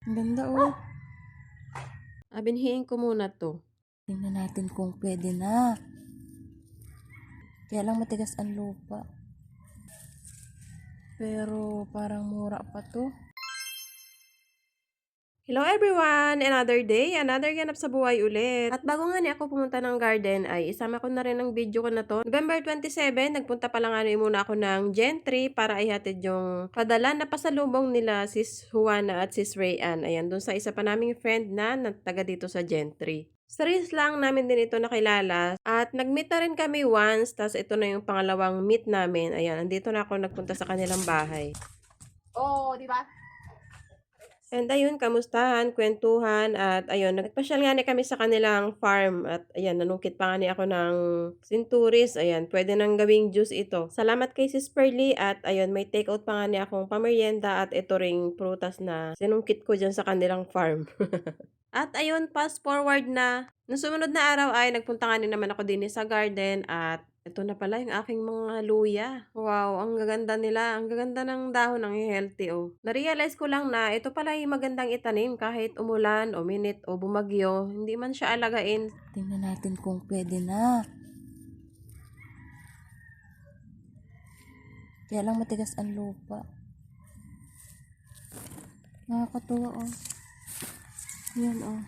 Ang ganda oh. Binhiin ko muna to. Tingnan natin kung pwede na. Kaya lang matigas ang lupa. Pero parang mura pa to. Hello everyone! Another day, another ganap sa buhay ulit. At bago nga ako pumunta ng garden ay isama ko na rin ang video ko na to. November 27, nagpunta pa lang muna ako ng Gentry para ihatid yung padala na pasalubong nila sis Juana at sis Rayan. Ayan, dun sa isa pa naming friend na taga dito sa Gentry. Sa Reels lang namin din ito nakilala at nag-meet na rin kami once, tas ito na yung pangalawang meet namin. Ayan, andito na ako nagpunta sa kanilang bahay. Oh, di ba? And ayun, kamustahan, kwentuhan, at ayun, nagpasyal nga kami sa kanilang farm. At ayan, nanungkit pa nga ako ng sinturis. Ayan, pwede nang gawing juice ito. Salamat kay Sis Pearly at ayun, may take out pa nga akong pamerienda at ito ring prutas na sinungkit ko dyan sa kanilang farm. At ayun, fast forward na. Nung sumunod na araw ay nagpunta nga naman ako din sa garden at ito na pala yung aking mga luya. Wow, ang gaganda nila. Ang gaganda ng dahon, ang healthy oh. Na-realize ko lang na ito pala yung magandang itanim kahit umulan, uminit o bumagyo. Hindi man siya alagain. Tingnan natin kung pwede na. Kaya lang matigas ang lupa. Nakakatuwa oh. Yan oh.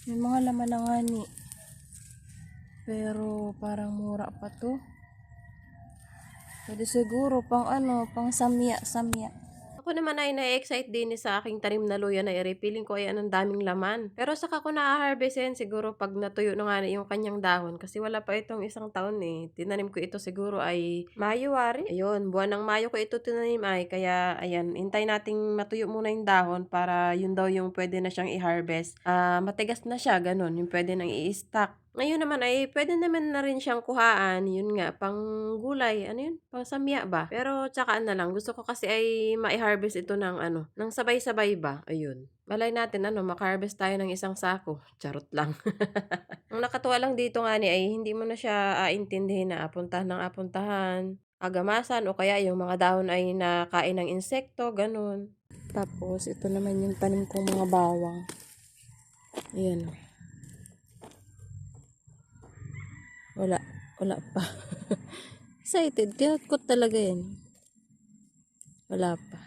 May mga laman na nga ni. Pero parang mura pa to. Pwede siguro pang pang samya. Ako naman ay na-excite din sa aking tanim na luya na feeling ko ay anong daming laman. Pero saka ko na-harvestin siguro pag natuyo na nga yung kanyang dahon kasi wala pa itong isang taon eh. Tinanim ko ito siguro ay Mayo-Wari. Ayun, buwan ng Mayo ko ito tinanim ay kaya ayan, hintay nating matuyo muna yung dahon para yun daw yung pwede na siyang i-harvest. Matigas na siya, ganun, yung pwede nang i-stock. Ngayon naman ay pwede naman na rin siyang kuhaan, yun nga, pang gulay, ano yun, pang samya ba? Pero tsakaan na lang, gusto ko kasi ay ma-harvest ito ng ng sabay-sabay ba? Ayun. Malay natin maka-harvest tayo ng isang sako. Charot lang. Ang nakatuwa lang dito nga ay hindi mo na siya intindihin na apuntahan ng apuntahan, agamasan o kaya yung mga dahon ay nakain ng insekto, ganun. Tapos ito naman yung tanim kong mga bawang. Ayan. Wala pa. Excited, kinakot talaga yan. Wala pa.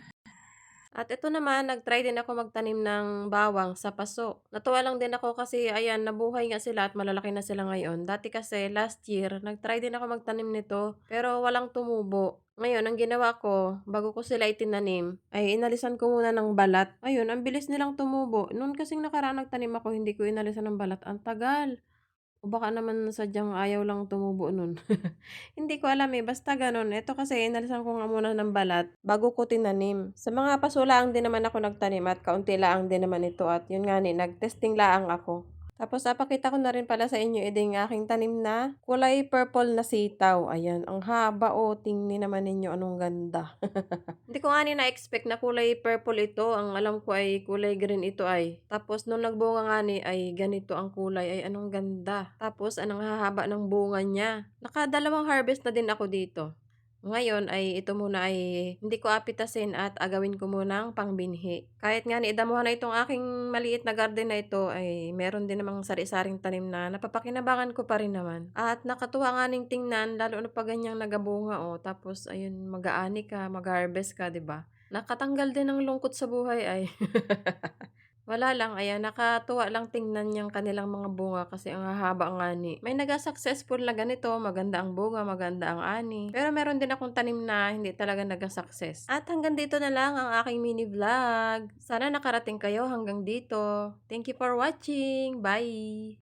At ito naman, nag-try din ako magtanim ng bawang sa paso. Natuwa lang din ako kasi ayan, nabuhay nga sila at malalaki na sila ngayon. Dati kasi last year, nag-try din ako magtanim nito pero walang tumubo. Ngayon, ang ginawa ko, bago ko sila itinanim, ay inalisan ko muna ng balat. Ayun, ang bilis nilang tumubo. Noon kasing nakaraan nagtanim ako, hindi ko inalisan ng balat. Ang tagal. O baka naman sadyang ayaw lang tumubo nun. Hindi ko alam basta ganun. Ito kasi inalisan ko nga muna ng balat bago ko tinanim. Sa mga pasulaang din naman ako nagtanim at kaunti laang din naman ito at yun nga nag-testing laang ako. Tapos napakita ko na rin pala sa inyo yung aking tanim na kulay purple na sitaw. Ayan, ang haba tingnan naman ninyo anong ganda. Hindi ko nga na-expect na kulay purple ito. Ang alam ko ay kulay green ito ay. Tapos nung nagbunga nga ay ganito ang kulay ay anong ganda. Tapos anong hahaba ng bunga niya. Nakadalawang harvest na din ako dito. Ngayon ay ito muna ay hindi ko apitasin at agawin ko munang pangbinhi. Kahit nga nidamuhan na itong aking maliit na garden na ito ay meron din namang sari-saring tanim na napapakinabangan ko pa rin naman. At nakatuwa nga tingnan lalo na pag ganyang nagabunga tapos ayun mag-aani ka, mag-harvest ka, 'di ba? Nakatanggal din ng lungkot sa buhay ay. Wala lang, ayan, nakatuwa lang tingnan yung kanilang mga bunga kasi ang hahaba ang ani. May naga-successful na ganito, maganda ang bunga, maganda ang ani. Pero meron din akong tanim na hindi talaga naga-success. At hanggang dito na lang ang aking mini vlog. Sana nakarating kayo hanggang dito. Thank you for watching. Bye!